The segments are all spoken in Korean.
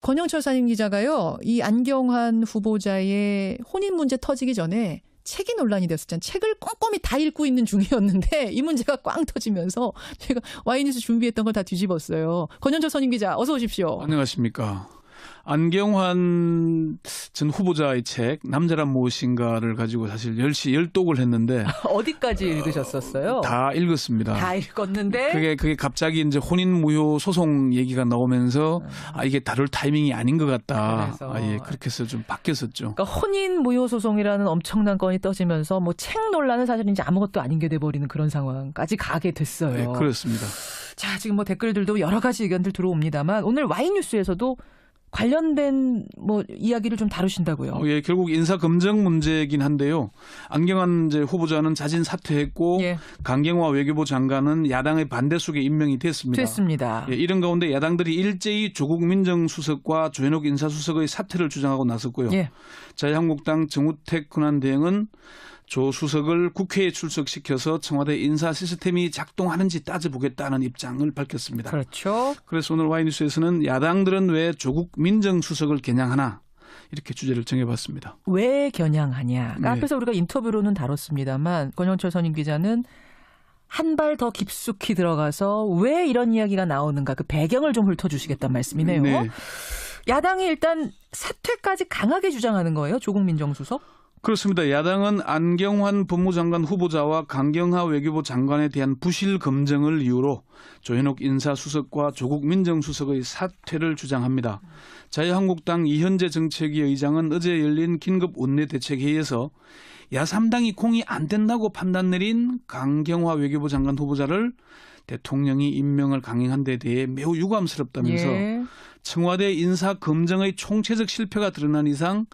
권영철 사임기자가요, 이 안경환 후보자의 혼인 문제 터지기 전에 책이 논란이 됐었잖아요. 책을 꼼꼼히 다 읽고 있는 중이었는데 이 문제가 꽝 터지면서 제가 와이뉴스 준비했던 걸 다 뒤집었어요. 권영철 선임기자 어서 오십시오. 안녕하십니까. 안경환 전 후보자의 책 남자란 무엇인가를 가지고 사실 열독을 했는데 어디까지 읽으셨었어요? 다 읽었습니다. 다 읽었는데 그게 갑자기 이제 혼인 무효 소송 얘기가 나오면서 이게 다룰 타이밍이 아닌 것 같다. 그렇게 해서 좀 바뀌었었죠. 그러니까 혼인 무효 소송이라는 엄청난 건이 떠지면서 뭐 책 논란은 사실 이제 아무것도 아닌 게 돼버리는 그런 상황까지 가게 됐어요. 네, 그렇습니다. 자, 지금 뭐 댓글들도 여러 가지 의견들 들어옵니다만 오늘 와이뉴스에서도 관련된 뭐 이야기를 좀 다루신다고요. 예, 결국 인사 검증 문제이긴 한데요. 안경환 후보자는 자진 사퇴했고 강경화 외교부 장관은 야당의 반대 속에 임명이 됐습니다. 예, 이런 가운데 야당들이 일제히 조국 민정수석과 조현옥 인사수석의 사퇴를 주장하고 나섰고요. 자유한국당 정우택 권한대행은 조 수석을 국회에 출석시켜서 청와대 인사 시스템이 작동하는지 따져보겠다는 입장을 밝혔습니다. 그렇죠. 그래서 오늘 와이뉴스에서는 야당들은 왜 조국 민정수석을 겨냥하나 이렇게 주제를 정해봤습니다. 왜 겨냥하냐. 그러니까 앞에서 우리가 인터뷰로는 다뤘습니다만 권영철 선임기자는 한 발 더 깊숙이 들어가서 왜 이런 이야기가 나오는가 그 배경을 좀 훑어주시겠다는 말씀이네요. 야당이 일단 사퇴까지 강하게 주장하는 거예요. 조국 민정수석? 그렇습니다. 야당은 안경환 법무장관 후보자와 강경화 외교부 장관에 대한 부실 검증을 이유로 조현옥 인사수석과 조국 민정수석의 사퇴를 주장합니다. 자유한국당 이현재 정책위 의장은 어제 열린 긴급 원내대책회의에서 야3당이 공이 안 된다고 판단 내린 강경화 외교부 장관 후보자를 대통령이 임명을 강행한 데 대해 매우 유감스럽다면서 청와대 인사 검증의 총체적 실패가 드러난 이상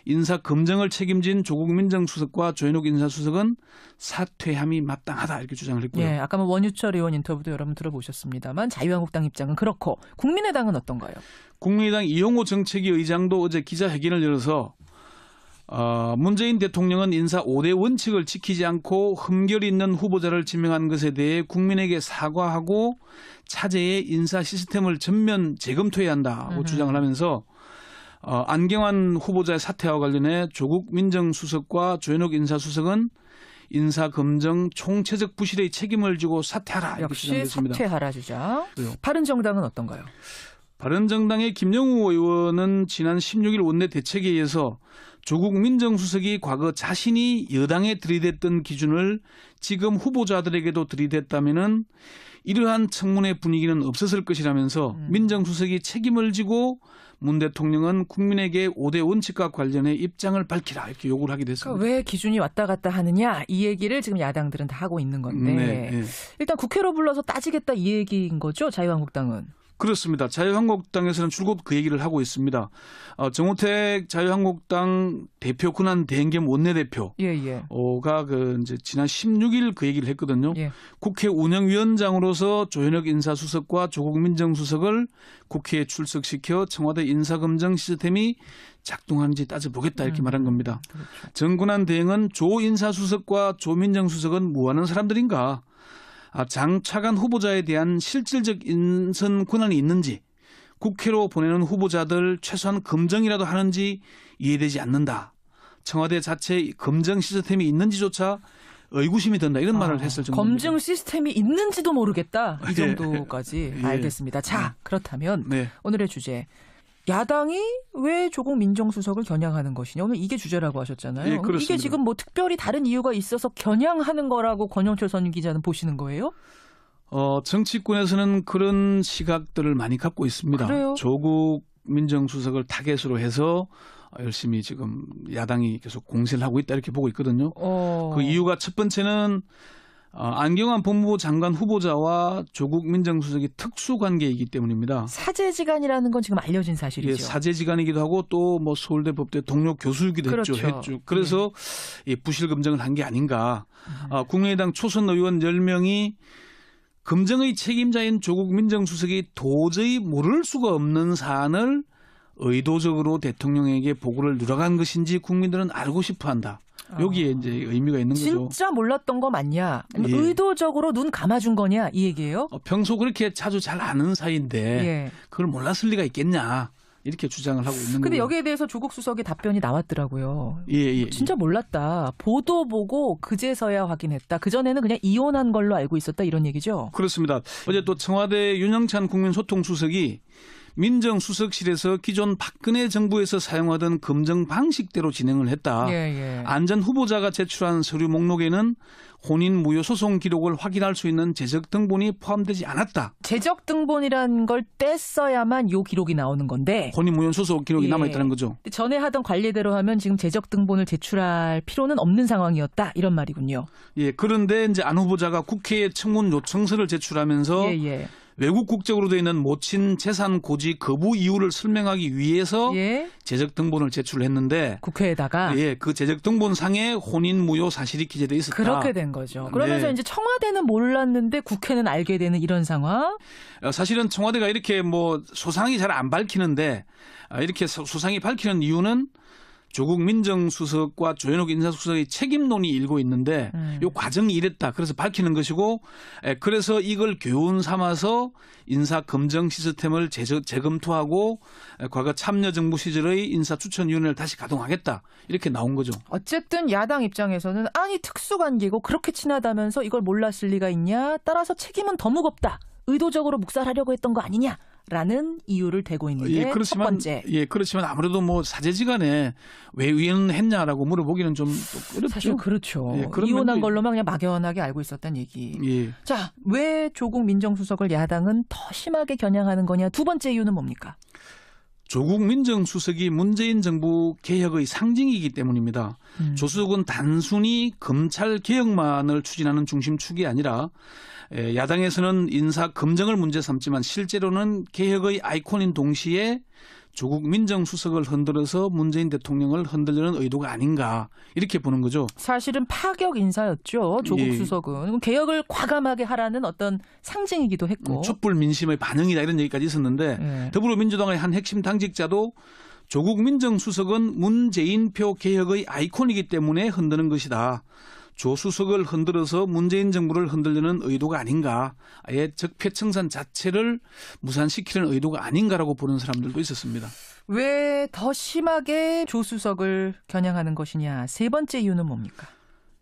인사 검증을 책임진 조국 민정수석과 조현옥 인사수석은 사퇴함이 마땅하다 이렇게 주장을 했고요. 예, 아까 원유철 의원 인터뷰도 여러분 들어보셨습니다만 자유한국당 입장은 그렇고 국민의당은 어떤가요? 국민의당 이용호 정책위 의장도 어제 기자회견을 열어서 문재인 대통령은 인사 5대 원칙을 지키지 않고 흠결 있는 후보자를 지명한 것에 대해 국민에게 사과하고 차제의 인사 시스템을 전면 재검토해야 한다고 주장을 하면서 안경환 후보자의 사퇴와 관련해 조국 민정수석과 조현옥 인사수석은 인사검증 총체적 부실의 책임을 지고 사퇴하라. 역시 사퇴하라 주장. 바른정당은 어떤가요? 바른정당의 김영우 의원은 지난 16일 원내대책회의에서 조국 민정수석이 과거 자신이 여당에 들이댔던 기준을 지금 후보자들에게도 들이댔다면은 이러한 청문회 분위기는 없었을 것이라면서 민정수석이 책임을 지고 문 대통령은 국민에게 5대 원칙과 관련해 입장을 밝히라 이렇게 요구를 하게 됐습니다. 그러니까 왜 기준이 왔다 갔다 하느냐 이 얘기를 지금 야당들은 다 하고 있는 건데 일단 국회로 불러서 따지겠다 이 얘기인 거죠 자유한국당은. 그렇습니다. 자유한국당에서는 줄곧 그 얘기를 하고 있습니다. 정우택 자유한국당 대표 권한 대행 겸 원내대표가 이제 지난 16일 그 얘기를 했거든요. 국회 운영위원장으로서 조현옥 인사수석과 조국 민정수석을 국회에 출석시켜 청와대 인사검증 시스템이 작동하는지 따져보겠다 이렇게 말한 겁니다. 정권한 대행은 조 인사수석과 조 민정수석은 뭐하는 사람들인가? 장차관 후보자에 대한 실질적 인선 권한이 있는지 국회로 보내는 후보자들 최소한 검증이라도 하는지 이해되지 않는다. 청와대 자체 검증 시스템이 있는지조차 의구심이 든다. 이런 말을 했을 정도입니다. 검증 시스템이 있는지도 모르겠다. 이 정도까지 알겠습니다. 자, 그렇다면 오늘의 주제. 야당이 왜 조국 민정수석을 겨냥하는 것이냐. 오늘 이게 주제라고 하셨잖아요. 이게 지금 뭐 특별히 다른 이유가 있어서 겨냥하는 거라고 권영철 선 기자는 보시는 거예요? 정치권에서는 그런 시각들을 많이 갖고 있습니다. 그래요? 조국 민정수석을 타겟으로 해서 열심히 지금 야당이 계속 공세를 하고 있다 이렇게 보고 있거든요. 그 이유가 첫 번째는 안경환 법무부 장관 후보자와 조국 민정수석이 특수관계이기 때문입니다. 사제지간이라는 건 지금 알려진 사실이죠. 사제지간이기도 하고 또 뭐 서울대 법대 동료 교수이기도 했죠. 그래서 부실 검증을 한 게 아닌가. 국민의당 초선 의원 10명이 검증의 책임자인 조국 민정수석이 도저히 모를 수가 없는 사안을 의도적으로 대통령에게 보고를 누락한 것인지 국민들은 알고 싶어한다. 여기에 이제 의미가 있는 거죠. 진짜 몰랐던 거 맞냐? 의도적으로 눈 감아준 거냐? 이 얘기예요? 평소 그렇게 자주 잘 아는 사이인데 그걸 몰랐을 리가 있겠냐? 이렇게 주장을 하고 있는 거예요. 근데 여기에 대해서 조국 수석의 답변이 나왔더라고요. 예. 진짜 몰랐다. 보도 보고 그제서야 확인했다. 그전에는 그냥 이혼한 걸로 알고 있었다 이런 얘기죠? 그렇습니다. 어제 또 청와대 윤영찬 국민소통수석이 민정수석실에서 기존 박근혜 정부에서 사용하던 검증 방식대로 진행을 했다. 안전 후보자가 제출한 서류 목록에는 혼인 무효 소송 기록을 확인할 수 있는 재적 등본이 포함되지 않았다. 재적 등본이라는 걸 뗐어야만 요 기록이 나오는 건데. 혼인 무효 소송 기록이 남아있다는 거죠. 전에 하던 관례대로 하면 지금 재적 등본을 제출할 필요는 없는 상황이었다. 이런 말이군요. 예, 그런데 이제 안 후보자가 국회에 청문 요청서를 제출하면서 외국 국적으로 되어 있는 모친 재산 고지 거부 이유를 설명하기 위해서 재적 등본을 제출했는데 국회에다가 그 재적 등본상에 혼인 무효 사실이 기재돼 있었다. 그렇게 된 거죠. 그러면서 이제 청와대는 몰랐는데 국회는 알게 되는 이런 상황. 사실은 청와대가 이렇게 뭐 소상히 잘 안 밝히는데 이렇게 소상히 밝히는 이유는 조국 민정수석과 조현옥 인사수석의 책임론이 일고 있는데 이 과정이 이랬다. 그래서 밝히는 것이고 그래서 이걸 교훈 삼아서 인사검증 시스템을 재검토하고 과거 참여정부 시절의 인사추천위원회를 다시 가동하겠다. 이렇게 나온 거죠. 어쨌든 야당 입장에서는 아니 특수관계고 그렇게 친하다면서 이걸 몰랐을 리가 있냐. 따라서 책임은 더 무겁다. 의도적으로 묵살하려고 했던 거 아니냐. 라는 이유를 대고 있는데 첫 번째. 그렇지만 아무래도 뭐 사제지간에 왜 위헌했냐라고 물어보기는 좀 어렵죠. 사실 그렇죠. 이혼한 걸로만 그냥 막연하게 알고 있었다는 얘기. 자, 왜 조국 민정수석을 야당은 더 심하게 겨냥하는 거냐. 두 번째 이유는 뭡니까? 조국 민정수석이 문재인 정부 개혁의 상징이기 때문입니다. 조 수석은 단순히 검찰 개혁만을 추진하는 중심축이 아니라 야당에서는 인사 검증을 문제 삼지만 실제로는 개혁의 아이콘인 동시에 조국 민정수석을 흔들어서 문재인 대통령을 흔들려는 의도가 아닌가 이렇게 보는 거죠. 사실은 파격 인사였죠. 조국 수석은. 개혁을 과감하게 하라는 어떤 상징이기도 했고. 촛불 민심의 반영이다 이런 얘기까지 있었는데 더불어민주당의 한 핵심 당직자도 조국 민정수석은 문재인표 개혁의 아이콘이기 때문에 흔드는 것이다. 조 수석을 흔들어서 문재인 정부를 흔들려는 의도가 아닌가. 아예 적폐청산 자체를 무산시키는 의도가 아닌가라고 보는 사람들도 있었습니다. 왜 더 심하게 조 수석을 겨냥하는 것이냐. 세 번째 이유는 뭡니까?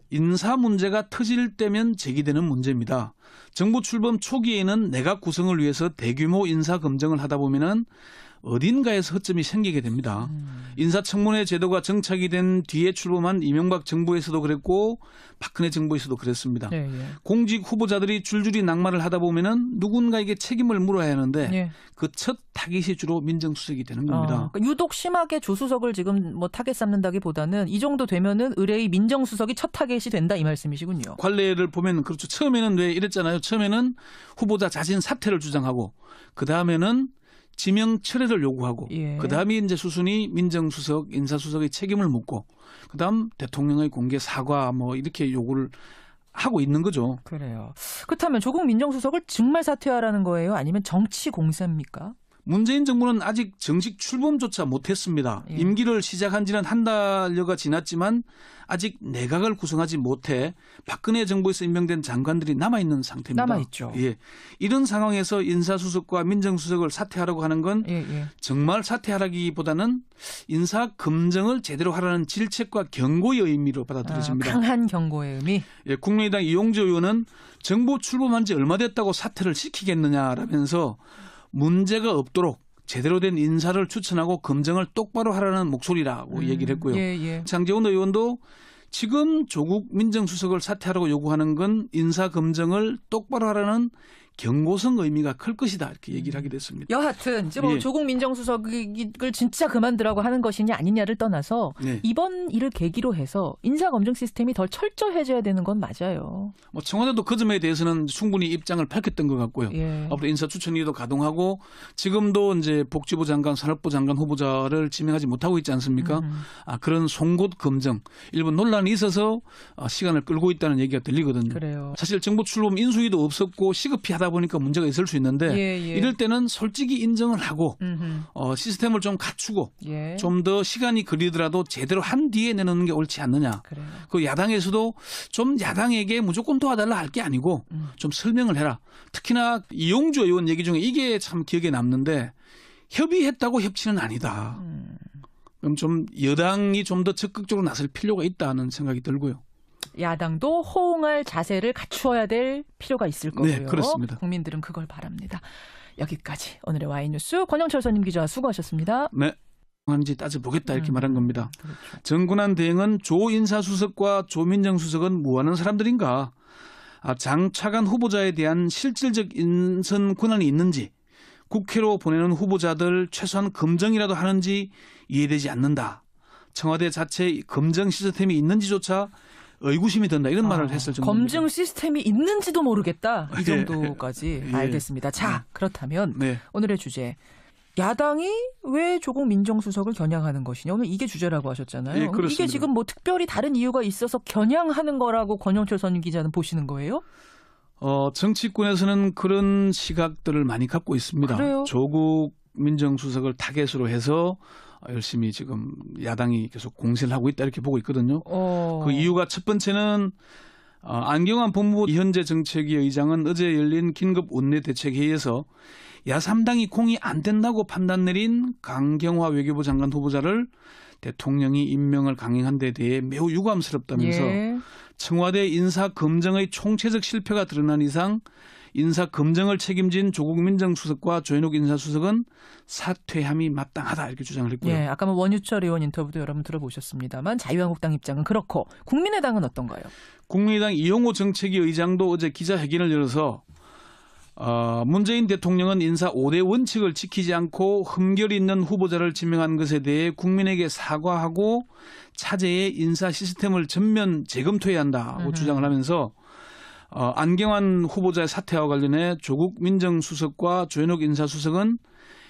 인사 문제가 터질 때면 제기되는 문제입니다. 정부 출범 초기에는 내각 구성을 위해서 대규모 인사 검증을 하다 보면은 어딘가에서 허점이 생기게 됩니다. 인사청문회 제도가 정착이 된 뒤에 출범한 이명박 정부에서도 그랬고 박근혜 정부에서도 그랬습니다. 공직 후보자들이 줄줄이 낙마를 하다 보면은 누군가에게 책임을 물어야 하는데 그 첫 타깃이 주로 민정수석이 되는 겁니다. 그러니까 유독 심하게 조 수석을 지금 뭐 타겟 삼는다기보다는 이 정도 되면은 의뢰의 민정수석이 첫 타겟이 된다 이 말씀이시군요. 관례를 보면 그렇죠. 처음에는 왜 이랬잖아요. 처음에는 후보자 자신 사퇴를 주장하고 그 다음에는 지명 철회를 요구하고 그다음에 이제 수순이 민정수석, 인사수석의 책임을 묻고 그다음 대통령의 공개 사과 뭐 이렇게 요구를 하고 있는 거죠. 그래요. 그렇다면 조국 민정수석을 정말 사퇴하라는 거예요? 아니면 정치 공세입니까? 문재인 정부는 아직 정식 출범조차 못했습니다. 임기를 시작한 지는 한 달여가 지났지만 아직 내각을 구성하지 못해 박근혜 정부에서 임명된 장관들이 남아있는 상태입니다. 남아있죠. 이런 상황에서 인사수석과 민정수석을 사퇴하라고 하는 건 정말 사퇴하라기보다는 인사 검증을 제대로 하라는 질책과 경고의 의미로 받아들여집니다. 강한 경고의 의미? 국민의당 이용주 의원은 정부 출범한 지 얼마 됐다고 사퇴를 시키겠느냐라면서 문제가 없도록 제대로 된 인사를 추천하고 검증을 똑바로 하라는 목소리라고 얘기를 했고요. 장제원 의원도 지금 조국 민정수석을 사퇴하라고 요구하는 건 인사 검증을 똑바로 하라는 경고성 의미가 클 것이다 이렇게 얘기를 하게 됐습니다. 여하튼 이제 뭐 조국 민정수석을 진짜 그만두라고 하는 것이냐 아니냐를 떠나서 이번 일을 계기로 해서 인사검증 시스템이 더 철저해져야 되는 건 맞아요. 뭐 청와대도 그 점에 대해서는 충분히 입장을 밝혔던 것 같고요. 앞으로 인사추천위도 가동하고 지금도 이제 복지부 장관, 산업부 장관 후보자를 지명하지 못하고 있지 않습니까? 그런 송곳 검증 일부 논란이 있어서 시간을 끌고 있다는 얘기가 들리거든요. 그래요. 사실 정부 출범 인수위도 없었고 시급히 하다 보니까 문제가 있을 수 있는데 이럴 때는 솔직히 인정을 하고 시스템을 좀 갖추고 좀 더 시간이 걸리더라도 제대로 한 뒤에 내놓는 게 옳지 않느냐. 그 야당에서도 좀 야당에게 무조건 도와달라 할 게 아니고 좀 설명을 해라. 특히나 이용주 의원 얘기 중에 이게 참 기억에 남는데 협의했다고 협치는 아니다. 그럼 좀 여당이 좀 더 적극적으로 나설 필요가 있다는 생각이 들고요. 야당도 호응할 자세를 갖추어야 될 필요가 있을 거고요. 네, 그렇습니다. 국민들은 그걸 바랍니다. 여기까지 오늘의 와이뉴스 권영철 선임 기자 수고하셨습니다. 네. 하는지 따져보겠다 이렇게 말한 겁니다. 그렇죠. 정군안 대행은 조 인사수석과 조민정 수석은 뭐하는 사람들인가? 장차관 후보자에 대한 실질적 인선 권한이 있는지 국회로 보내는 후보자들 최소한 검증이라도 하는지 이해되지 않는다. 청와대 자체에 검증 시스템이 있는지조차 의구심이 든다. 이런 말을 했을 정도입니다. 검증 시스템이 있는지도 모르겠다. 이 정도까지 알겠습니다. 자, 그렇다면 오늘의 주제. 야당이 왜 조국 민정수석을 겨냥하는 것이냐. 오늘 이게 주제라고 하셨잖아요. 이게 지금 뭐 특별히 다른 이유가 있어서 겨냥하는 거라고 권영철 선임 기자는 보시는 거예요? 정치권에서는 그런 시각들을 많이 갖고 있습니다. 그래요? 조국 민정수석을 타겟으로 해서 열심히 지금 야당이 계속 공세를 하고 있다 이렇게 보고 있거든요. 그 이유가 첫 번째는 안경환 법무부 현재 정책위 의장은 어제 열린 긴급 원내대책회의에서 야3당이 공이 안 된다고 판단 내린 강경화 외교부 장관 후보자를 대통령이 임명을 강행한 데 대해 매우 유감스럽다면서 청와대 인사검증의 총체적 실패가 드러난 이상 인사검증을 책임진 조국 민정수석과 조현옥 인사수석은 사퇴함이 마땅하다 이렇게 주장을 했고요. 예, 아까 원유철 의원 인터뷰도 여러분 들어보셨습니다만 자유한국당 입장은 그렇고 국민의당은 어떤가요? 국민의당 이용호 정책위 의장도 어제 기자회견을 열어서 문재인 대통령은 인사 5대 원칙을 지키지 않고 흠결 있는 후보자를 지명한 것에 대해 국민에게 사과하고 차제의 인사 시스템을 전면 재검토해야 한다고 주장을 하면서 안경환 후보자의 사퇴와 관련해 조국 민정수석과 조현옥 인사수석은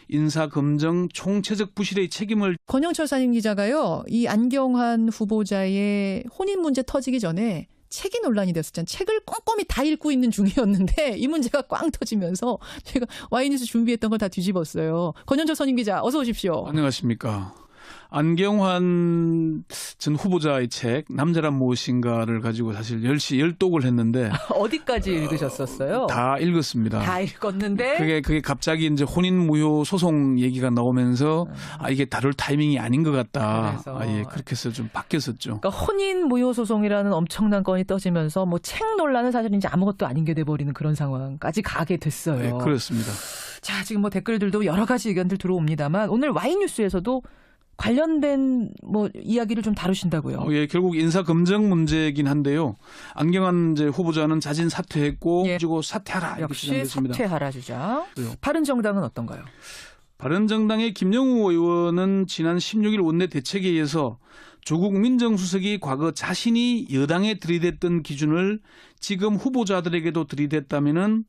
인사검증 총체적 부실의 책임을 권영철 선임 기자가요. 이 안경환 후보자의 혼인 문제 터지기 전에 책이 논란이 됐었잖아요. 책을 꼼꼼히 다 읽고 있는 중이었는데 이 문제가 꽝 터지면서 제가 와이뉴스 준비했던 걸 다 뒤집었어요. 권영철 선임 기자 어서 오십시오. 안녕하십니까. 안경환 전 후보자의 책 남자란 무엇인가를 가지고 사실 열독을 했는데 어디까지 읽으셨었어요? 다 읽었습니다. 다 읽었는데 그게 갑자기 이제 혼인 무효 소송 얘기가 나오면서 이게 다룰 타이밍이 아닌 것 같다. 그렇게 해서 좀 바뀌었었죠. 그러니까 혼인 무효 소송이라는 엄청난 건이 떠지면서 뭐 책 논란은 사실 이제 아무것도 아닌 게 돼버리는 그런 상황까지 가게 됐어요. 네, 그렇습니다. 자, 지금 뭐 댓글들도 여러 가지 의견들 들어옵니다만 오늘 와이뉴스에서도 관련된 뭐 이야기를 좀 다루신다고요? 결국 인사 검증 문제이긴 한데요. 안경환 후보자는 자진 사퇴했고 그리고 사퇴하라 역시 이렇게 주장했습니다. 사퇴하라 주장. 바른정당은 어떤가요? 바른정당의 김영우 의원은 지난 16일 원내 대책회의에서 조국 민정수석이 과거 자신이 여당에 들이댔던 기준을 지금 후보자들에게도 들이댔다면은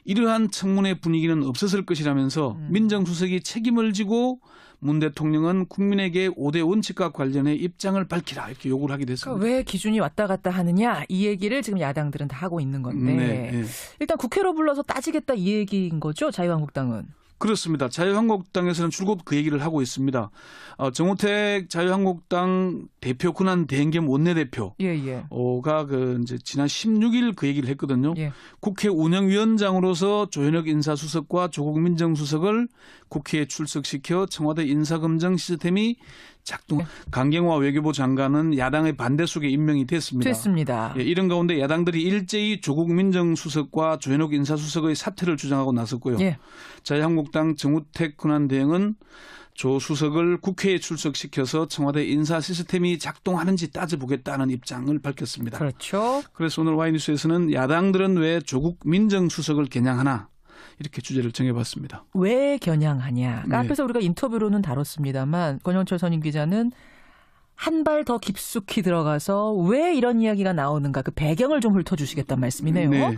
이러한 청문회 분위기는 없었을 것이라면서 민정수석이 책임을 지고 문 대통령은 국민에게 5대 원칙과 관련해 입장을 밝히라 이렇게 요구를 하게 됐습니다. 그러니까 왜 기준이 왔다 갔다 하느냐 이 얘기를 지금 야당들은 다 하고 있는 건데 일단 국회로 불러서 따지겠다 이 얘기인 거죠? 자유한국당은. 그렇습니다. 자유한국당에서는 줄곧 그 얘기를 하고 있습니다. 정우택 자유한국당 대표 권한 대행 겸 원내대표가 이제 지난 16일 그 얘기를 했거든요. 국회 운영위원장으로서 조현옥 인사수석과 조국 민정수석을 국회에 출석시켜 청와대 인사검증 시스템이 작동. 강경화 외교부 장관은 야당의 반대 속에 임명이 됐습니다. 이런 가운데 야당들이 일제히 조국 민정수석과 조현옥 인사수석의 사퇴를 주장하고 나섰고요. 자유한국당 정우택 권한대행은 조 수석을 국회에 출석시켜서 청와대 인사 시스템이 작동하는지 따져보겠다는 입장을 밝혔습니다. 그렇죠. 그래서 오늘 와이뉴스에서는 야당들은 왜 조국 민정수석을 겨냥하나 이렇게 주제를 정해봤습니다. 왜 겨냥하냐. 앞에서 우리가 인터뷰로는 다뤘습니다만 권영철 선임 기자는 한 발 더 깊숙이 들어가서 왜 이런 이야기가 나오는가 그 배경을 좀 훑어주시겠다는 말씀이네요.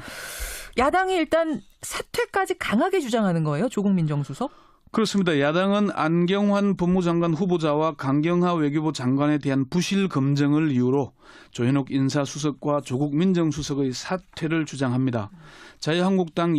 야당이 일단 사퇴까지 강하게 주장하는 거예요. 조국 민정수석? 그렇습니다. 야당은 안경환 법무장관 후보자와 강경화 외교부 장관에 대한 부실 검증을 이유로 조현옥 인사수석과 조국 민정수석의 사퇴를 주장합니다. 자유한국당